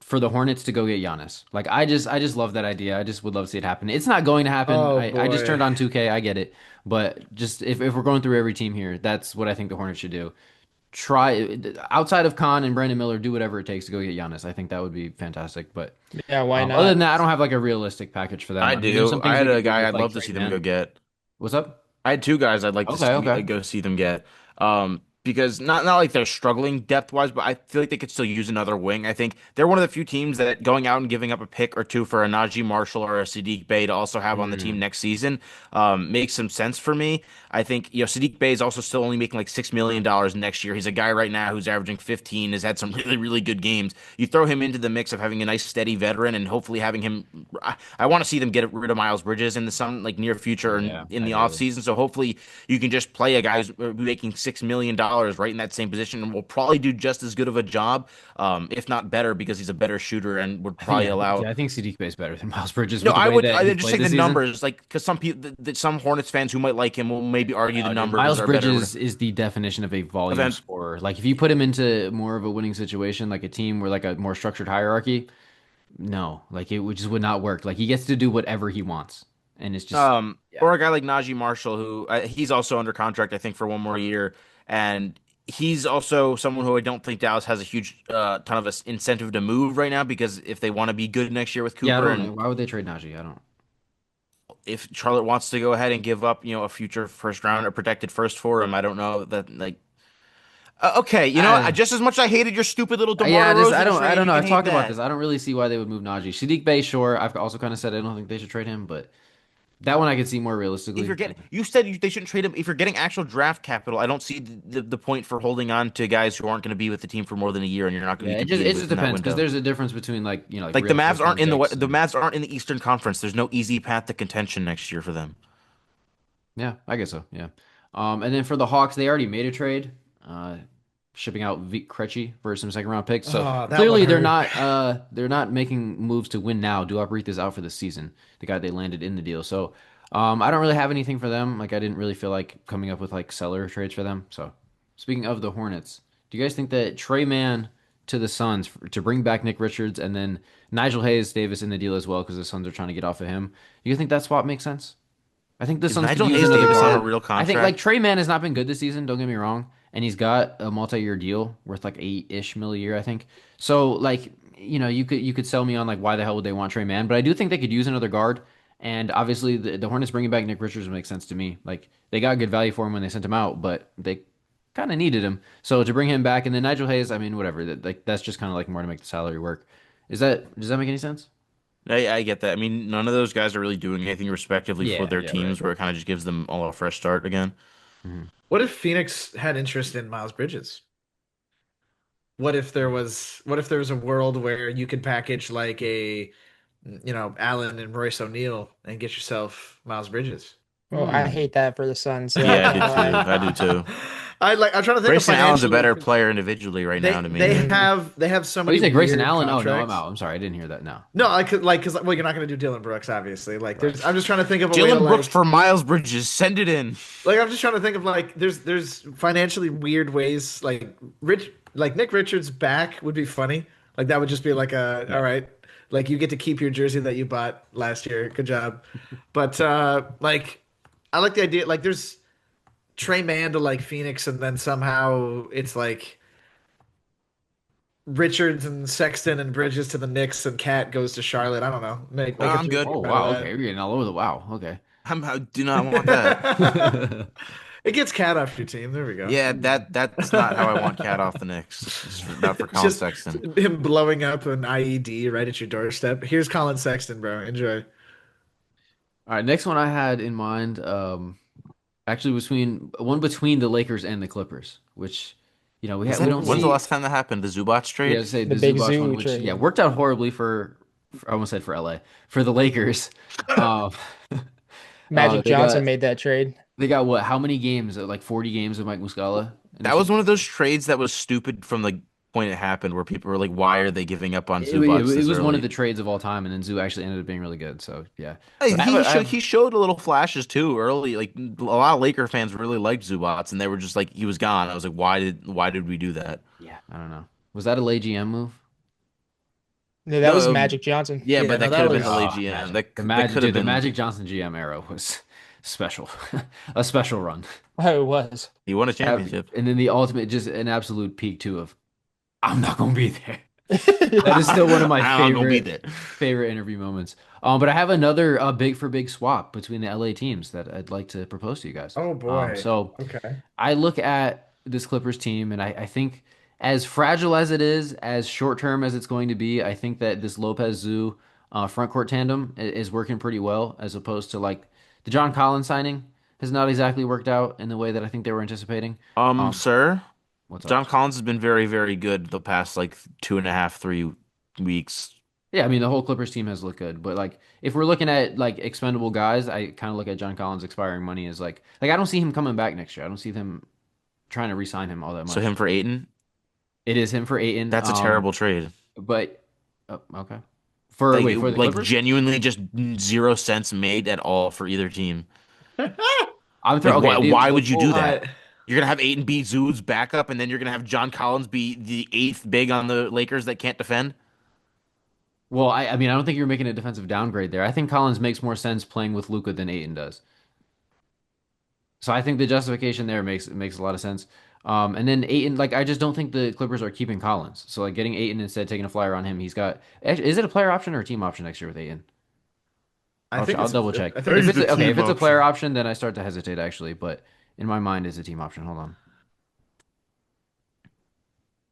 for the Hornets to go get Giannis. Like I just love that idea. I just would love to see it happen. It's not going to happen. Oh I just boy. turned on 2K. I get it. But just if we're going through every team here, that's what I think the Hornets should do. Try outside of Khan and Brandon Miller, do whatever it takes to go get Giannis. I think that would be fantastic. But Yeah, why other than not? that, I don't have like a realistic package for them. I I mean, there's do. some I things had we a could do guy with I'd like love to Trey see them go Man. get. What's up? I had two guys I'd like to Okay, see okay. go see them get. Because not like they're struggling depth wise, but I feel like they could still use another wing. I think they're one of the few teams that going out and giving up a pick or two for a Najee Marshall or a Sadiq Bey to also have on the team Mm, next season makes some sense for me. I think Sadiq Bey is also still only making like $6 million next year. He's a guy right now who's averaging 15, has had some really good games. You throw him into the mix of having a nice steady veteran and hopefully having him. I want to see them get rid of Miles Bridges in the some like near future or yeah, in the off ideally. season. So hopefully you can just play a guy who's making $6 million Fowler is right in that same position and will probably do just as good of a job, if not better, because he's a better shooter and would probably Yeah, allow. I think Sadiq Bey is better than Miles Bridges No, with the way that I he's just played take the this season. numbers, like because some people, some Hornets fans who might like him will maybe argue the No, dude, numbers Miles are better. Or whatever. Bridges is the definition of a volume Event, scorer. Like if you put him into more of a winning situation, like a team where like a more structured hierarchy, no, like it would just would not work. Like he gets to do whatever he wants, and it's just yeah, or a guy like Najee Marshall, who he's also under contract, I think, for one more year, and he's also someone who I don't think Dallas has a huge ton of incentive to move right now because if they want to be good next year with yeah. I Cooper don't know and why would they trade Najee. I don't. if Charlotte wants to go ahead and give up, a future first round or protected first for him, I don't know that like. Okay, Uh, just as much I hated your stupid little yeah, DeMar I just DeRozan I trade, don't you know. can I've hate talked about this. that. I don't really see why they would move Najee. Sadiq Bey, sure. I've also kind of said I don't think they should trade him, but that one I could see more If you're realistically. getting, you said they shouldn't trade him. If you're getting actual draft capital, I don't see the point for holding on to guys who aren't going to be with the team for more than a year, and you're not going to Yeah, be competing it just with in that depends because window. there's a difference between like like Like the real Mavs first aren't round in picks the and Mavs aren't in the Eastern Conference. There's no easy path to contention next year for them. yeah, I guess so. Yeah. And then for the Hawks, they already made a trade, uh, shipping out Vic Krejci for some second round picks. So Oh, that one clearly hurt. they're not making moves to win now. Duop Reith is out for the season, the guy they landed in the deal. So I don't really have anything for them. Like I didn't really feel like coming up with like seller trades for them. So speaking of the Hornets, do you guys think that Trey Mann to the Suns to bring back Nick Richards and then Nigel Hayes Davis in the deal as well because the Suns are trying to get off of him? Do you think that swap makes sense? I think the Is Suns could Nigel use Hayes another Davis on a guard. real I think like contract? Trey Mann has not been good this season. Don't get me wrong, and he's got a multi-year deal worth like 8-ish mil a year, I think. So like you could sell me on like why the hell would they want Trey Mann, but I do think they could use another guard. And obviously the Hornets bringing back Nick Richards makes sense to me. Like they got good value for him when they sent him out, but they kind of needed him. So to bring him back and then Nigel Hayes, I mean whatever. Like that's just kind of like more to make the salary work. Does that make any sense? I get that. I mean, none of those guys are really doing anything respectively for Yeah, their yeah, right. teams, where it kind of just gives them all a fresh start again. Mhm. What if Phoenix had interest in Miles Bridges? What if there was a world where you could package like Allen and Royce O'Neal and get yourself Miles Bridges? Well, I Hmm. hate that for the Suns, so I'm Yeah, not I gonna do too. lie. I do too. I'm trying to think of Grayson Allen's a financially better because player individually right now to they me. have so Oh, you many said Grayson weird Allen? Oh no, I'm contracts. out. I'm sorry, I didn't hear that. No. No, I could because well, you're not going to do Dylan Brooks, obviously. Like, Right. there's I'm just trying to think of a way to Dylan Brooks for Miles Bridges. Send it in. I'm just trying to think of like there's financially weird ways like Nick Richards back would be funny. Like that would just be like Yeah. all right, like you get to keep your jersey that you bought last year. Good job. But like I like the idea like there's Trey Mann to like Phoenix and then somehow it's like Richards and Sexton and Bridges to the Knicks and Cat goes to Charlotte. I don't know. Make a I'm dream good. Oh out of wow, okay, that. we're getting all over the wow. Okay. I do not want that. It gets Cat off your team. There we go. Yeah, that's not how I want Cat off the Knicks. Not for Colin Just Sexton. him blowing up an IED right at your doorstep. Here's Colin Sexton, bro. Enjoy. All right, next one I had in mind, actually between the Lakers and the Clippers, which we don't When's the see. last time that happened? The Zubats Yeah, trade? to say The the big Zubac one, zoo which yeah trade. worked out horribly for I almost said for LA for the Lakers. Um, Magic they Johnson got made that trade. what? How many games? Like 40 games of Mike Muscala That was initially. one of those trades that was stupid from the point it happened, where people were like, "Why are they giving up on Zubats It this was one of early?" the trades of all time, and then Zoo actually ended up being really good. So yeah, Hey, but he showed a little flashes too early. Like a lot of Laker fans really liked Zubats, and they were just like, he was gone. I was like, why did we do that? yeah, I don't know. Was that a late GM move? No, that was No, Magic Johnson. yeah, Yeah, but no, that could that have been the was late Ah, GM. Magic. That could have The been. Magic Johnson GM era was special, a special run. Oh, it was. He won a championship. And then the ultimate, just an absolute peak too of I'm not gonna be there. That is Yeah. still one of my I'm gonna be there. favorite interview moments. But I have another big for big swap between the LA teams that I'd like to propose to you guys. Oh boy. So Okay. I look at this Clippers team, and I think as fragile as it is, as short term as it's going to be, I think that this Lopez Zoo front court tandem is working pretty well, as opposed to like the John Collins signing has not exactly worked out in the way that I think they were anticipating. Um, Sir, what's up? John Collins has been very, very good the past like 2.5, 3 weeks. Yeah, I mean the whole Clippers team has looked good, but like if we're looking at like expendable guys, I kind of look at John Collins expiring money as like I don't see him coming back next year. I don't see them trying to re-sign him all that So much. him for Aiton? It is him for Aiton. That's a terrible trade. But okay. For wait, for the Like Clippers? genuinely just 0 cents made at all for either team. I'm Like throwing okay, why would you do All that? right. You're gonna have Aiton be Zood's backup, and then you're gonna have John Collins be the eighth big on the Lakers that can't defend. well, I mean, I don't think you're making a defensive downgrade there. I think Collins makes more sense playing with Luka than Aiton does. So I think the justification there makes a lot of sense. And then Aiton, like I just don't think the Clippers are keeping Collins. So like getting Aiton instead, taking a flyer on him, he's got. Is it a player option or a team option next year with Aiton? I think I'll it's double check. I think If it's it's The okay, team if it's a player option. option, then I start to hesitate actually. But in my mind, it's a team option. Hold on.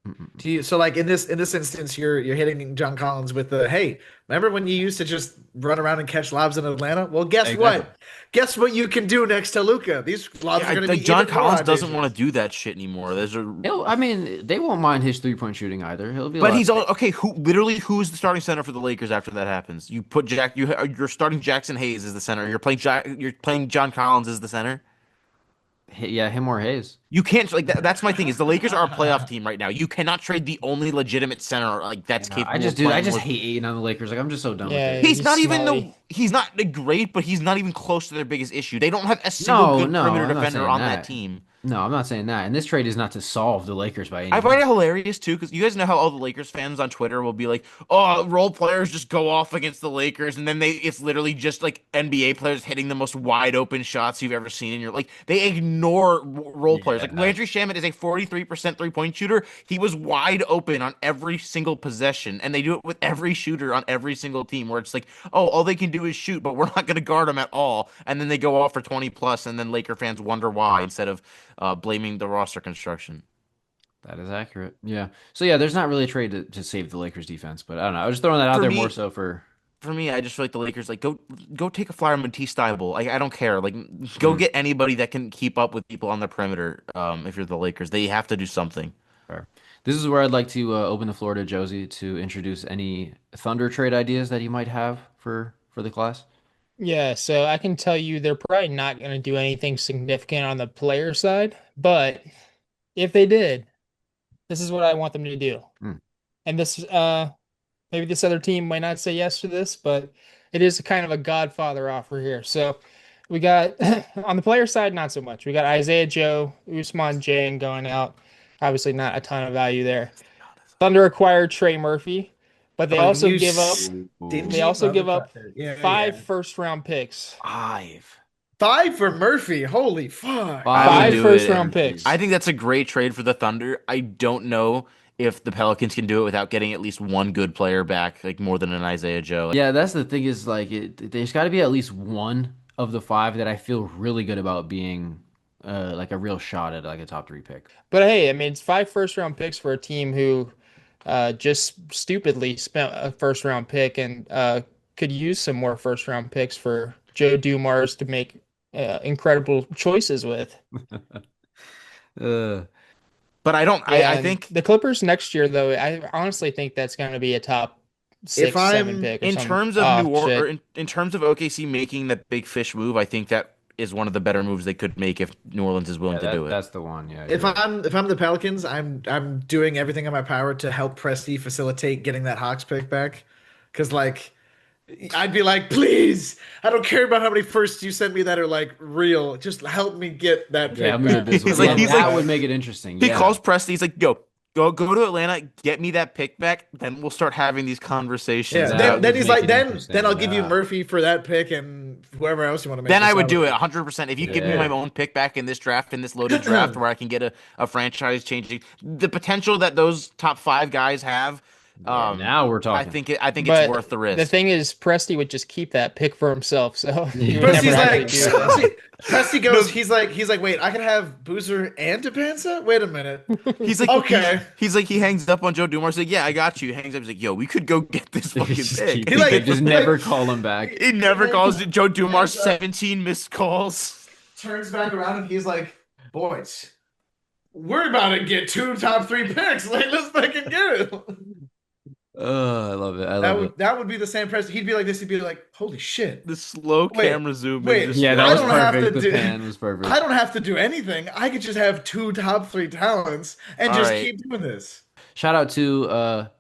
Mm-mm. Do you, so like in this instance, you're hitting John Collins with the hey, remember when you used to just run around and catch lobs in Atlanta? Well, guess Exactly. what? Guess what you can do next to Luca? These lobs Yeah, are going to like be John even more Collins doesn't want to audacious. do that shit anymore. I mean, they won't mind his 3-point shooting either. He'll be a But lot. he's all okay. Who's the starting center for the Lakers after that happens? You put you're starting Jackson Hayes as the center. You're playing John Collins as the center. Yeah, him or Hayes. You can't like that's my thing is the Lakers are a playoff team right now. You cannot trade the only legitimate center like that's Yeah, capable of I playing just with. hate Aiden on the Lakers. Like I'm just so done with Yeah, it. He's he's not even smelly. the he's not great, but he's not even close to their biggest issue. They don't have a single No, good no, perimeter I'm not defender saying on that that. team. No, I'm not saying that. And this trade is not to solve the Lakers by any I find means. it hilarious too, because you guys know how all the Lakers fans on Twitter will be like, "Oh, role players just go off against the Lakers," and then it's literally just like NBA players hitting the most wide open shots you've ever seen, and you're like, they ignore role players. Like Yeah. Landry Shamet is a 43% 3-point shooter. He was wide open on every single possession, and they do it with every shooter on every single team, where it's like, oh, all they can do is shoot, but we're not going to guard them at all, and then they go off for 20 plus, and then Laker fans wonder why instead of blaming the roster construction. That is accurate. Yeah. So yeah, there's not really a trade to save the Lakers defense, but I don't know. I was just throwing that out For there more me, so for for me, I just feel like the Lakers like go take a flyer on Matisse Thybulle. I don't care. Like go mm, get anybody that can keep up with people on the perimeter. If you're the Lakers, they have to do something. fair. This is where I'd like to open the floor to Josie to introduce any Thunder trade ideas that he might have for the class. Yeah, so I can tell you they're probably not going to do anything significant on the player side, but if they did, this is what I want them to do. Mm. And this maybe this other team might not say yes to this, but it is kind of a Godfather offer here. So we got on the player side, not so much. We got Isaiah Joe, Usman Jane going out. Obviously, not a ton of value there. Thunder acquired Trey Murphy, but Oh, they stingy also give up motherfucker. Yeah, five yeah. first round picks. Five. 5 for Murphy. Holy fuck. I would Five do first it. round picks. I think that's a great trade for the Thunder. I don't know if the Pelicans can do it without getting at least one good player back, like more than an Isaiah Joe. Yeah, that's the thing is like there's got to be at least one of the five that I feel really good about being like a real shot at like a top three pick. But hey, I mean, it's five first round picks for a team who just stupidly spent a first round pick and could use some more first round picks for Joe Dumars to make incredible choices with. Uh, But I don't. Yeah, I and think the Clippers next year, though, I honestly think that's going to be a top If six, seven I'm pick or in some terms of New Or or shit. in terms of OKC making that big fish move, I think that is one of the better moves they could make if New Orleans is willing yeah, to do it. that's the one. Yeah, you're if right. I'm the Pelicans, I'm doing everything in my power to help Presti facilitate getting that Hawks pick back. Cause like I'd be like, please, I don't care about how many firsts you send me that are like real. Just help me get that Yeah, pick help me with back. this He's one. like Yeah, he's that like would make it interesting. he Yeah. calls Presti. He's like, go to Atlanta, get me that pick back. Then we'll start having these conversations Yeah. That Then about. would he's make like, it then interesting. I'll give you Yeah. Murphy for that pick and whoever else you want to make Then I this would up do it with. 100%. If you give me my Yeah. own pick back in this draft, in this loaded draft, where I can get a franchise changing, the potential that those top five guys have, Yeah. Now we're talking. I think it's But worth the the risk. thing is, Presti would just keep that pick for himself, so he would never Presti's Yeah. actually like, do that. Presti No, goes, he's like, wait, I can have Boozer and Depanza? Wait a minute. he's like Okay. he's like he hangs up on Joe Dumars. Like, yeah, I got you. Hangs up. He's like, yo, we could go get this fucking Just pick. keep He the like, pick. Just he never like, call him back. He never calls he Joe Dumars hangs up, 17 missed calls. turns back around, and he's like, boys, we're about to get 2 top 3 picks. Like, let's fucking get it. Oh, I love it. I love it. That would be the same person. He'd be like this. He'd be like, "Holy shit! The slow Wait, camera zoom in wait! just Yeah, that I was don't watching. have to perfect. The do. pan was I perfect. don't have to do anything. I could just have two top three talents and All just right. keep doing this." Shout out to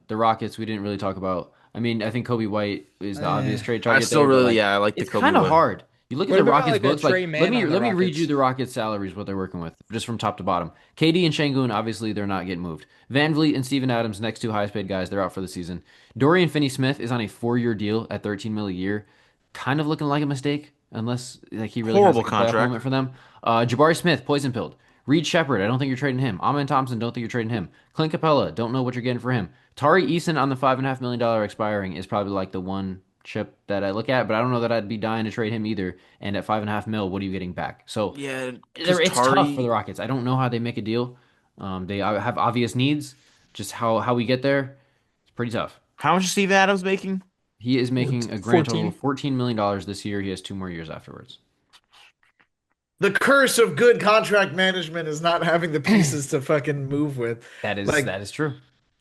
the Rockets. We didn't really talk about. I mean, I think Kobe White is the obvious Eh. trade I target still there, but really, like yeah, I like the it's Kobe kind of way. hard. You look at What the about Rockets like a books. Like Trey Mann on the let me read you Rockets? the Rockets salaries, what they're working with, just from top to bottom. KD and Şengün, obviously they're not getting moved. Van Vliet and Steven Adams, next two highest paid guys, they're out for the season. Dorian Finney-Smith is on a 4-year deal at 13 mil a year, kind of looking like a mistake, unless like he really has Horrible like a playoff contract. moment for them. Jabari Smith, poison pilled. Reed Shepard, I don't think you're trading him. Amen Thompson, don't think you're trading him. Clint Capella, don't know what you're getting for him. Tari Eason on the $5.5 million expiring is probably like the one chip that I look at, but I don't know that I'd be dying to trade him either. And at 5.5 mil, what are you getting back? So Yeah, because it's tough for the Tari. Rockets. I don't know how they make a deal. They have obvious needs. Just how we get there, it's pretty tough. How much is Steve Adams making? He is making a grand total of 14. $14 million this year. He has 2 more years afterwards. The curse of good contract management is not having the pieces to fucking move with. Like That is true.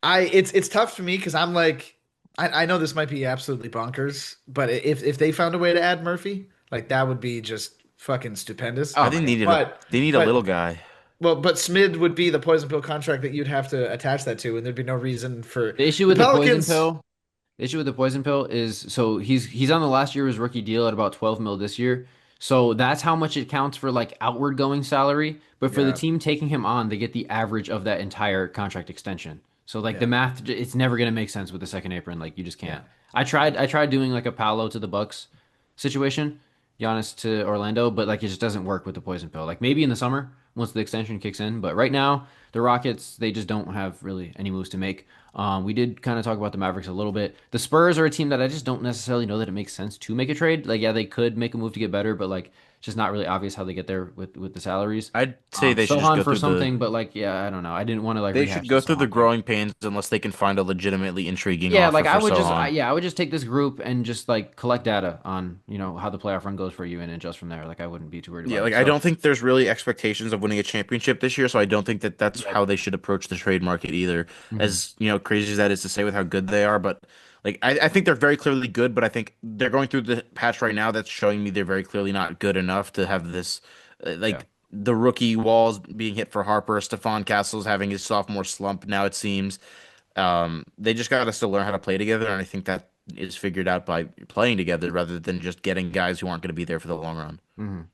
it's tough for me because I'm like I know this might be absolutely bonkers, but if they found a way to add Murphy, like that would be just fucking stupendous. I Oh my think god. they need a little But guy. but Smid would be the poison pill contract that you'd have to attach that to, and there'd be no reason for The issue the with the poison Pelicans. pill The issue with the poison pill is so he's on the last year of his rookie deal at about 12 mil this year. So that's how much it counts for like outward going salary. But for the Yeah, team taking him on, they get the average of that entire contract extension. So like the yeah, math, it's never gonna make sense with the second apron. Like you just yeah. can't. I tried doing like a Paolo to the Bucks situation, Giannis to Orlando, but like it just doesn't work with the poison pill. Like maybe in the summer once the extension kicks in, but right now the Rockets they just don't have really any moves to make. We did kind of talk about the Mavericks a little bit. The Spurs are a team that I just don't necessarily know that it makes sense to make a trade. Like, yeah, they could make a move to get better, but like, it's just not really obvious how they get there with the salaries. I'd say they should just Sohan go for through the something, but like, yeah, I don't know. I didn't want to like they should rehash the go through the Sohan thing. growing pains unless they can find a legitimately intriguing Yeah, offer like for I, Sohan. yeah, I would just take this group and just like collect data on how the playoff run goes for you and adjust from there. Like, I wouldn't be too worried Yeah, about like it. I So, don't think there's really expectations of winning a championship this year, so I don't think that that's yeah. how they should approach the trade market either. Mhm. As crazy as that is to say with how good they are, but like I think they're very clearly good, but I think they're going through the patch right now that's showing me they're very clearly not good enough to have this Yeah. like the rookie walls being hit for Harper, Stephon Castle's having his sophomore slump now it seems. They just got to still learn how to play together, and I think that is figured out by playing together rather than just getting guys who aren't going to be there for the long run. Mhm.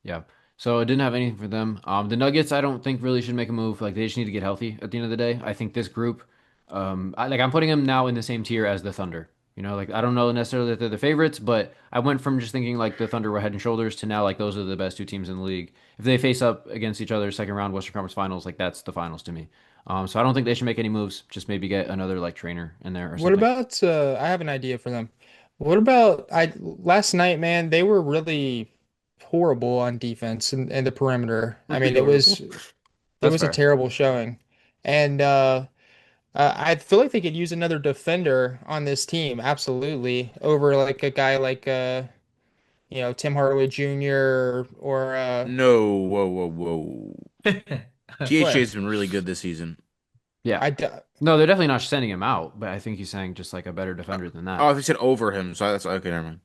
Yeah. So I didn't have anything for them. The Nuggets, I don't think really should make a move. Like they just need to get healthy at the end of the day. I think this group, I'm putting them now in the same tier as the Thunder. Like I don't know necessarily that they're the favorites, but I went from just thinking like the Thunder were head and shoulders to now like those are the best two teams in the league. If they face up against each other second round Western Conference Finals, like that's the finals to me. So I don't think they should make any moves. Just maybe get another like trainer in there or What something. about I have an idea for them. What about I last night, man, they were really horrible on defense and the perimeter. I Pretty mean, horrible. it That's was a fair. terrible showing. And I feel like they could use another defender on this team, absolutely, over like a guy like Tim Hardaway Jr. or No, whoa, whoa, whoa. What? THJ's been really good this season. Yeah. I d- No, they're definitely not sending him out, but I think he's saying just like a better defender than that. Oh, they said over him, so that's okay. Never mind.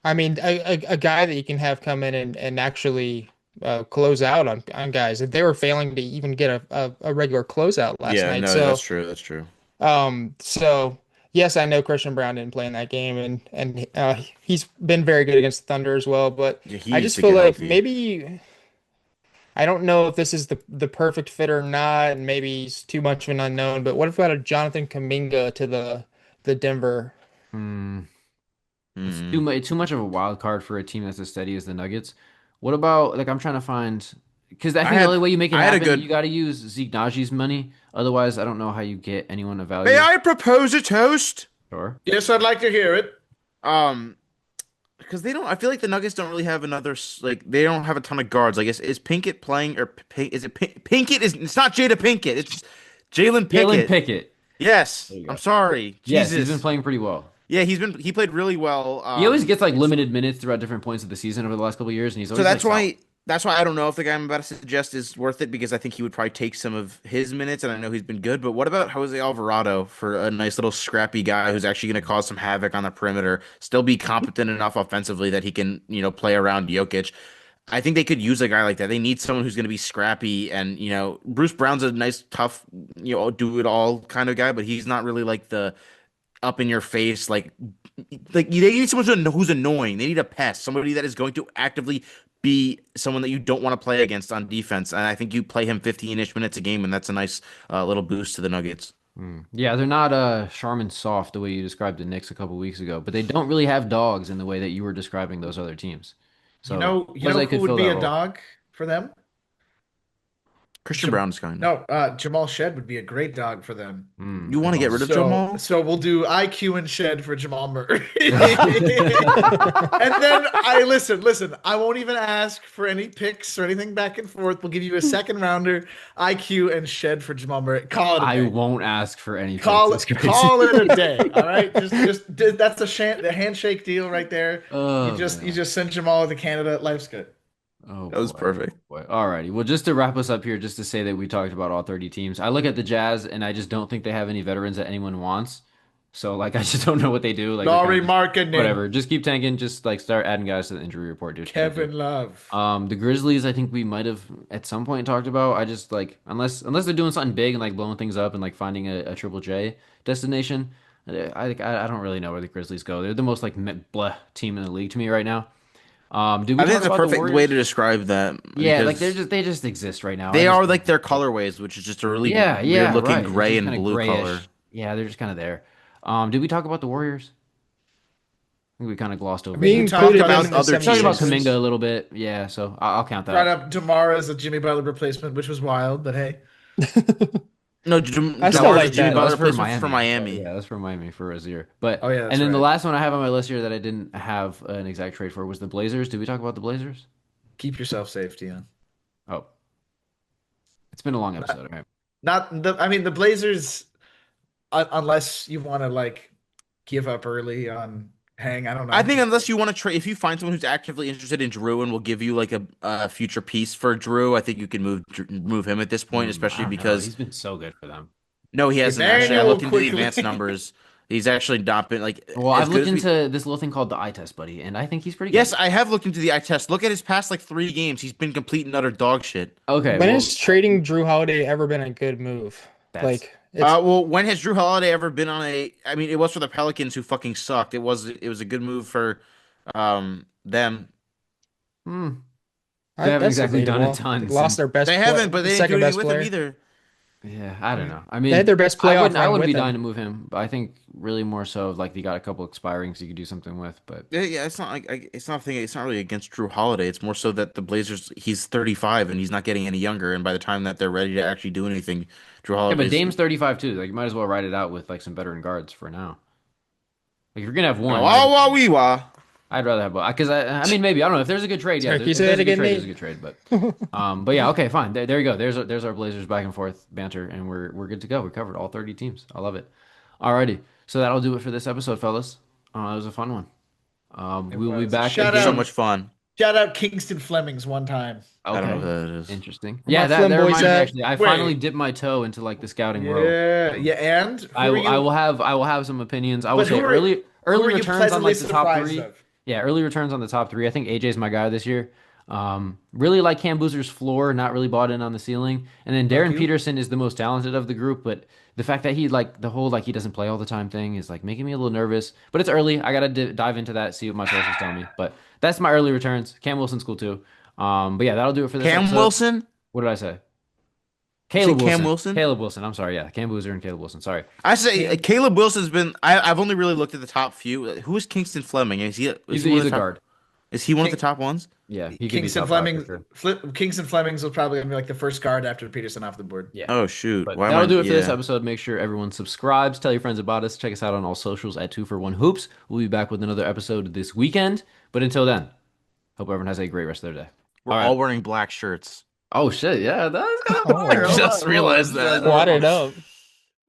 I mean, a guy that you can have come in and actually close out on guys. If they were failing to even get a regular closeout last Yeah, night. no, that's So, true. That's true. so yes, I know Christian Brown didn't play in that game, and he's been very good against the Thunder as well. But Yeah, he I needs just to feel get like healthy. maybe I don't know if this is the perfect fit or not, and maybe he's too much of an unknown. But what about a Jonathan Kuminga to the Denver? Hmm. It's Mm. too much of a wild card for a team that's as steady as the Nuggets. What about like I'm trying to find because I I think the only had way you make it I had a happen, you good. got to use Zeke Naji's money. Otherwise, I don't know how you get anyone of May value. I propose a toast? Sure. Yes, I'd like to hear it. Um, because they don't. I feel like the Nuggets don't really have another like they don't have a ton of guards. I guess is Pinkett playing or is it Pinkett? Is it's not Jada Pinkett. It's Jalen Jalen Pickett. Pickett. Yes, There you I'm go. sorry. Yes, he's been Jesus. playing pretty well. Yeah, he played really well. He always gets like And so limited minutes throughout different points of the season over the last couple of years, and he's so always like that's why solid. That's why I don't know if the guy I'm about to suggest is worth it because I think he would probably take some of his minutes, and I know he's been good. But what about Jose Alvarado for a nice little scrappy guy who's actually going to cause some havoc on the perimeter, still be competent enough offensively that he can, play around Jokic? I think they could use a guy like that. They need someone who's going to be scrappy, and Bruce Brown's a nice, tough, do it all kind of guy, but he's not really like the up in your face like they need someone who's annoying. They need a pest, somebody that is going to actively be someone that you don't want to play against on defense. And I think you play him 15-ish minutes a game, and that's a nice little boost to the Nuggets. Yeah, they're not Charmin soft the way you described the Knicks a couple weeks ago, but they don't really have dogs in the way that you were describing those other teams. So You know Jose who could would fill be that a role. dog for them? Christian Jam- Brown is kind of. no, Jamal Shed would be a great dog for them. You want to get rid of Jamal? So we'll do IQ and Shed for Jamal Murray. And then listen, I won't even ask for any picks or anything back and forth. We'll give you a second rounder, IQ and Shed for Jamal Murray. Call it a I day. won't ask for any picks. Call That's it crazy. call it a day. All right. That's the handshake deal right there. Oh You man. just send Jamal to Canada. Life's good. Oh That was boy. perfect. Boy. Alrighty. Well, just to wrap us up here, just to say that we talked about all 30 teams. I look at the Jazz and I just don't think they have any veterans that anyone wants. So like I just don't know what they do. Like they're kind Laurie of just Markkinen, whatever. Just keep tanking. Just like start adding guys to the injury report. Do what you gotta do. Kevin Love. The Grizzlies, I think we might have at some point talked about. I just like unless they're doing something big and like blowing things up and like finding a Triple J destination. I don't really know where the Grizzlies go. They're the most like bleh team in the league to me right now. Did we I think talk that's a about the perfect way Warriors? to describe that Yeah, like because they just exist right now. I they just are like their colorways, which is just a really yeah, weird yeah, looking right. They're gray just and kind of blue color. grayish. Yeah, they're just kind of there. Did we talk about the Warriors? I think we kind of glossed I over mean, We you them. talked talked included them about in about the other We talked about teams. Kaminga a 76ers. little bit. Yeah, so I'll count brought that. up DeMar as a Jimmy Butler replacement, which was wild, but hey. No, I That still Demar's was a like Jimmy that. that was Butler for replacement for Miami. Miami. Yeah, that's for Miami for Rozier. But Oh yeah, and that's then the right. last one I have on my list here that I didn't have an exact trade for was the Blazers. Did we talk about the Blazers? Keep yourself safe, Dion. Oh, it's been a long episode. Okay. I mean, the Blazers, unless you want to like give up early on Hang. I don't I know. think unless you want to trade, if you find someone who's actively interested in Drew and will give you like a future piece for Drew, I think you can move him at this point, I especially don't know. because He's been so good for them. no, he hasn't actually. I Emmanuel looked into the quickly. advanced numbers. He's actually not been like Well, as I've good looked as we. into this little thing called the eye test, buddy, and I think he's pretty Yes, good. I have looked into the eye test. Look at his past like 3 games. He's been complete and utter dog shit. Okay, When well, has trading Drew Holiday ever been a good move? that's Like it's Well, when has Drew Holiday ever been on a? I mean, it was for the Pelicans who fucking sucked. It was a good move for them. hmm, they haven't that's exactly done a debatable. They ton lost since. their best They haven't, but they didn't do second anything best with him player. either. Yeah, I don't know. I They had mean, their best playoff I run wouldn't with be dying to him. move him, but I think really more so of like you got a couple expirings you could do something with. But Yeah, it's not like it's not a thing. It's not really against Drew Holiday. It's more so that the Blazers. He's 35 and he's not getting any younger. And by the time that they're ready to actually do anything, Drew yeah, but Holiday's. Dame's 35 too. Like you might as well ride it out with like some veteran guards for now. Like if you're gonna have Wah one, wah wee wah. I'd rather have both. Because I mean, maybe I don't know if there's a good trade. Yeah, Sorry, can you if say there's that a good again, trade, there's Nate? a good trade. But yeah, okay, fine. There you go. There's our Blazers back and forth banter, and we're good to go. We covered all 30 teams. I love it. Alrighty, so that'll do it for this episode, fellas. It was a fun one. It We'll be was. back Shout again. So out. much fun. Shout out Kingston Flemings one time. I don't know Okay, who that is. interesting. Where Yeah, my that Flem boys reminds me at? actually. I Wait. finally dipped my toe into like the scouting world. Yeah, yeah. And who I are I you? will have some opinions. I will But say who are early who are you returns on pleasantly like the top surprised three. of? Yeah, early returns on the top three. I think AJ's my guy this year. Really like Cam Boozer's floor, not really bought in on the ceiling. And then Fuck Darren you. Peterson is the most talented of the group, but the fact that he like the whole like he doesn't play all the time thing is like making me a little nervous. But it's early. I gotta dive into that, see what my sources tell me. But that's my early returns. Cam Wilson's cool too. But yeah, that'll do it for this Cam episode. Wilson? What did I say? You say Caleb Cam Wilson. Wilson? Caleb Wilson. I'm sorry. Yeah, Cam Boozer and Caleb Wilson. Sorry. I say Caleb Wilson's been. I've only really looked at the top few. Who is Kingston Fleming? He's, He one he's of a the top, guard. Is he one of the King- top ones? Yeah, he could be Kingston top five for Flemings. sure. Kingston Flemings was probably gonna be like the first guard after Peterson off the board. Yeah. Oh shoot! But Why am that'll I? do it for this Yeah. episode. Make sure everyone subscribes. Tell your friends about us. Check us out on all socials at 2for1 Hoops. We'll be back with another episode this weekend. But until then, hope everyone has a great rest of their day. We're All right. all wearing black shirts. Oh shit! Yeah, that's kind of Oh, fire. I just realized that. Wadded up.